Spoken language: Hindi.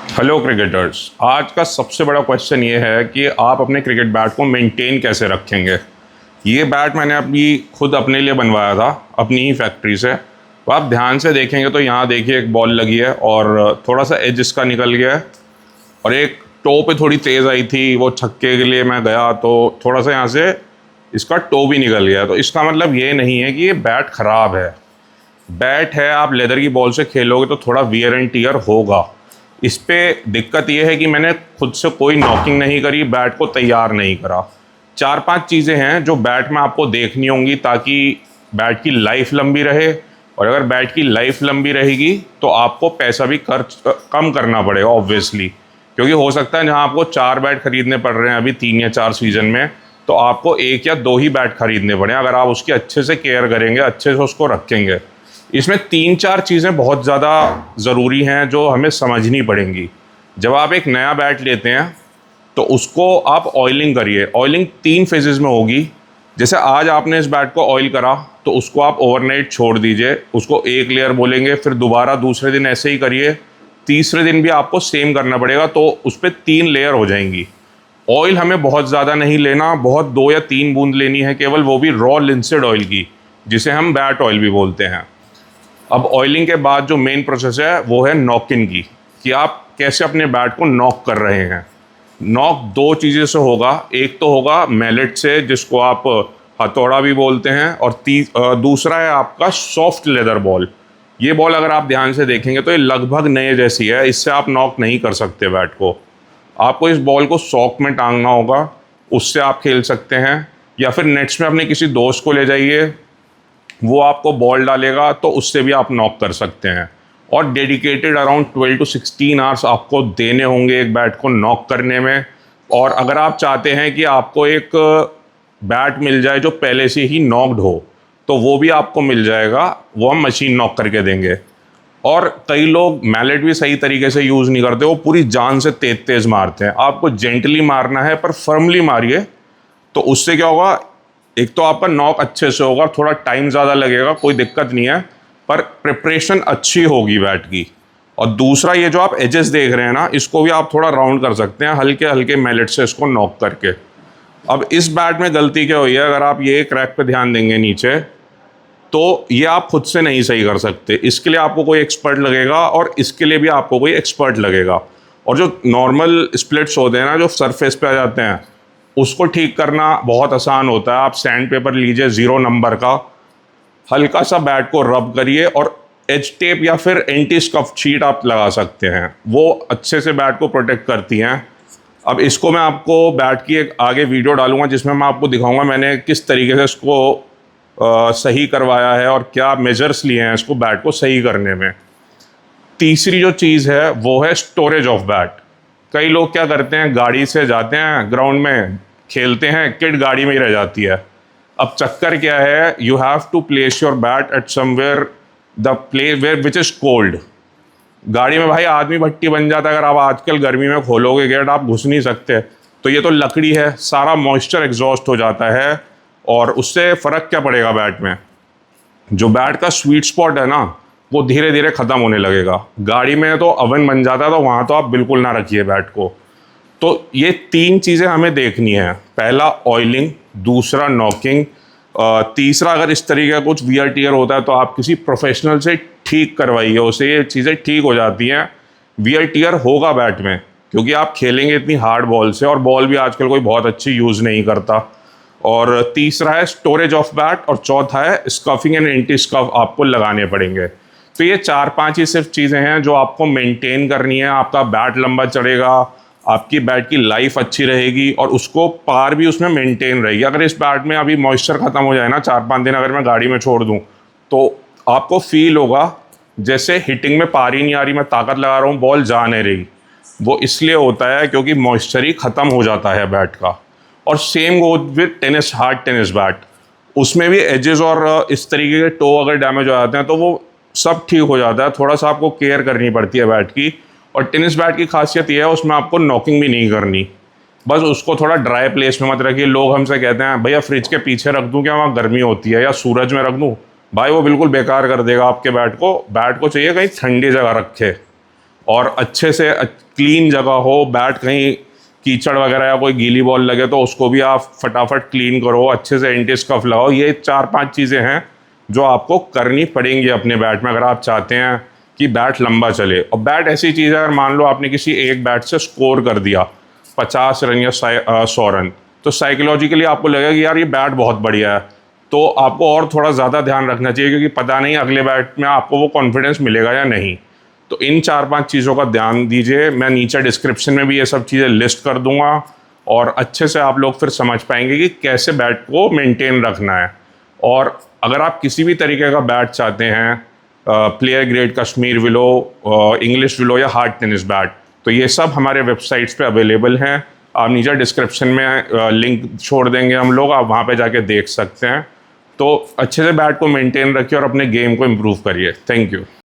Hello cricketers. आज का सबसे बड़ा क्वेश्चन ये है कि आप अपने क्रिकेट बैट को मेंटेन कैसे रखेंगे। ये बैट मैंने खुद अपने लिए बनवाया था अपनी ही फैक्ट्री से। तो आप ध्यान से देखेंगे तो यहाँ देखिए एक बॉल लगी है और थोड़ा सा एज इसका निकल गया है और एक टो पे थोड़ी तेज़ आई थी। वो छक्के के लिए मैं गया तो थोड़ा सा यहाँ से इसका टो भी निकल गया। तो इसका मतलब ये नहीं है कि ये बैट ख़राब है। बैट है, आप लेदर की बॉल से खेलोगे तो थोड़ा वियर एंड टियर होगा। इस पे दिक्कत ये है कि मैंने खुद से कोई नॉकिंग नहीं करी, बैट को तैयार नहीं करा। 4-5 चीज़ें हैं जो बैट में आपको देखनी होंगी ताकि बैट की लाइफ लंबी रहे। और अगर बैट की लाइफ लंबी रहेगी तो आपको पैसा भी खर्च कम करना पड़ेगा ऑब्वियसली, क्योंकि हो सकता है जहां आपको 4 बैट खरीदने पड़ रहे हैं अभी 3 या 4 सीज़न में, तो आपको 1 या 2 ही बैट खरीदने पड़े अगर आप उसकी अच्छे से केयर करेंगे, अच्छे से उसको रखेंगे। इसमें 3-4 चीज़ें बहुत ज़्यादा ज़रूरी हैं जो हमें समझनी पड़ेंगी। जब आप एक नया बैट लेते हैं तो उसको आप ऑयलिंग करिए। ऑयलिंग 3 फेजेज़ में होगी। जैसे आज आपने इस बैट को ऑयल करा तो उसको आप ओवरनाइट छोड़ दीजिए, उसको एक लेयर बोलेंगे, फिर दोबारा दूसरे दिन ऐसे ही करिए, तीसरे दिन भी आपको सेम करना पड़ेगा, तो उस पर 3 लेयर हो जाएंगी। ऑयल हमें बहुत ज़्यादा नहीं लेना, बहुत 2 या 3 बूंद लेनी है केवल, वो भी रॉ लिंसेड ऑयल की, जिसे हम बैट ऑयल भी बोलते हैं। अब ऑयलिंग के बाद जो मेन प्रोसेस है वो है नॉकिंग की, कि आप कैसे अपने बैट को नॉक कर रहे हैं। नॉक 2 चीज़ें से होगा। एक तो होगा मैलेट से, जिसको आप हथौड़ा भी बोलते हैं, और दूसरा है आपका सॉफ्ट लेदर बॉल। ये बॉल अगर आप ध्यान से देखेंगे तो ये लगभग नए जैसी है, इससे आप नॉक नहीं कर सकते बैट को। आपको इस बॉल को सॉक में टांगना होगा, उससे आप खेल सकते हैं, या फिर नेट्स में अपने किसी दोस्त को ले जाइए, वो आपको बॉल डालेगा तो उससे भी आप नॉक कर सकते हैं। और डेडिकेटेड अराउंड 12 to 16 आवर्स आपको देने होंगे एक बैट को नॉक करने में। और अगर आप चाहते हैं कि आपको एक बैट मिल जाए जो पहले से ही नॉक्ड हो, तो वो भी आपको मिल जाएगा, वो हम मशीन नॉक करके देंगे। और कई लोग मैलेट भी सही तरीके से यूज़ नहीं करते, वो पूरी जान से तेज तेज़ मारते हैं। आपको जेंटली मारना है पर फर्मली मारिए, तो उससे क्या होगा, एक तो आपका नॉक अच्छे से होगा, थोड़ा टाइम ज़्यादा लगेगा, कोई दिक्कत नहीं है, पर प्रिपरेशन अच्छी होगी बैट की। और दूसरा, ये जो आप एजेस देख रहे हैं ना, इसको भी आप थोड़ा राउंड कर सकते हैं हल्के हल्के मैलेट से इसको नॉक करके। अब इस बैट में गलती क्या हुई है, अगर आप ये क्रैक पे ध्यान देंगे नीचे, तो ये आप खुद से नहीं सही कर सकते। इसके लिए आपको कोई एक्सपर्ट लगेगा और इसके लिए भी आपको कोई एक्सपर्ट लगेगा। और जो नॉर्मल स्प्लिट्स होते हैं ना, जो सरफेस पे आ जाते हैं, उसको ठीक करना बहुत आसान होता है। आप सैंड पेपर लीजिए 0 नंबर का, हल्का सा बैट को रब करिए और एज टेप या फिर एंटी स्कफ शीट आप लगा सकते हैं, वो अच्छे से बैट को प्रोटेक्ट करती हैं। अब इसको मैं आपको बैट की एक आगे वीडियो डालूंगा जिसमें मैं आपको दिखाऊंगा मैंने किस तरीके से इसको सही करवाया है और क्या मेजर्स लिए हैं इसको बैट को सही करने में। तीसरी जो चीज़ है वो है स्टोरेज ऑफ बैट। कई लोग क्या करते हैं, गाड़ी से जाते हैं ग्राउंड में, खेलते हैं, किट गाड़ी में ही रह जाती है। अब चक्कर क्या है, you have to place your bat at somewhere the place where which is cold. गाड़ी में भाई आदमी भट्टी बन जाता है, अगर आप आजकल गर्मी में खोलोगे गेट आप घुस नहीं सकते। तो ये तो लकड़ी है, सारा मॉइस्चर एग्जॉस्ट हो जाता है, और उससे फ़र्क क्या पड़ेगा बैट में। जो बैट का स्वीट स्पॉट है ना, वो धीरे धीरे ख़त्म होने लगेगा। गाड़ी में तो अवन बन जाता है, तो वहाँ तो आप बिल्कुल ना रखिए बैट को। तो ये 3 चीज़ें हमें देखनी है। पहला ऑयलिंग, दूसरा नॉकिंग, तीसरा अगर इस तरीके का कुछ वियर टियर होता है तो आप किसी प्रोफेशनल से ठीक करवाइए, उससे ये चीज़ें ठीक हो जाती हैं। वियर टियर होगा बैट में क्योंकि आप खेलेंगे इतनी हार्ड बॉल से, और बॉल भी आजकल कोई बहुत अच्छी यूज़ नहीं करता। और तीसरा है स्टोरेज ऑफ बैट, और चौथा है स्कफिंग एंड एंटी स्कफ आपको लगाने पड़ेंगे। तो ये 4-5 ही सिर्फ चीज़ें हैं जो आपको मेंटेन करनी है। आपका बैट लंबा चढ़ेगा, आपकी बैट की लाइफ अच्छी रहेगी, और उसको पार भी उसमें मेंटेन रहेगी। अगर इस बैट में अभी मॉइस्चर ख़त्म हो जाए ना 4-5 दिन अगर मैं गाड़ी में छोड़ दूँ, तो आपको फील होगा जैसे हिटिंग में पार ही नहीं आ रही, मैं ताकत लगा रहा हूँ बॉल जा नहीं रही। वो इसलिए होता है क्योंकि मॉइस्चर ही ख़त्म हो जाता है बैट का। और same go with tennis, hard tennis bat, उसमें भी एजेस और इस तरीके के टो अगर डैमेज हो जाते हैं तो वो सब ठीक हो जाता है। थोड़ा सा आपको केयर करनी पड़ती है बैट की। और टेनिस बैट की खासियत ये है, उसमें आपको नॉकिंग भी नहीं करनी, बस उसको थोड़ा ड्राई प्लेस में मत रखिए। लोग हमसे कहते हैं भैया फ्रिज के पीछे रख दूं क्या, वहाँ गर्मी होती है, या सूरज में रख दूं। भाई वो बिल्कुल बेकार कर देगा आपके बैट को। बैट को चाहिए कहीं ठंडी जगह रखे, और अच्छे से क्लीन जगह हो, बैट कहीं कीचड़ वगैरह या कोई गीली बॉल लगे तो उसको भी आप फटाफट क्लीन करो, अच्छे से एंटी स्कफ लगाओ। ये 4-5 चीज़ें हैं जो आपको करनी पड़ेंगी अपने बैट में अगर आप चाहते हैं कि बैट लंबा चले। और बैट ऐसी चीज़ है, अगर मान लो आपने किसी एक बैट से स्कोर कर दिया 50 रन या 100 रन, तो साइकोलॉजिकली आपको लगेगा कि यार ये बैट बहुत बढ़िया है, तो आपको और थोड़ा ज़्यादा ध्यान रखना चाहिए, क्योंकि पता नहीं अगले बैट में आपको वो कॉन्फिडेंस मिलेगा या नहीं। तो इन 4-5 चीज़ों का ध्यान दीजिए। मैं नीचे डिस्क्रिप्शन में भी ये सब चीज़ें लिस्ट कर दूंगा और अच्छे से आप लोग फिर समझ पाएंगे कि कैसे बैट को मेंटेन रखना है। और अगर आप किसी भी तरीके का बैट चाहते हैं, player grade Kashmir willow, English willow या हार्ड टेनिस बैट, तो ये सब हमारे वेबसाइट्स पे अवेलेबल हैं। आप नीचे डिस्क्रिप्शन में लिंक छोड़ देंगे हम लोग, आप वहाँ पे जाके देख सकते हैं। तो अच्छे से बैट को मेंटेन रखिए और अपने गेम को इम्प्रूव करिए। Thank you.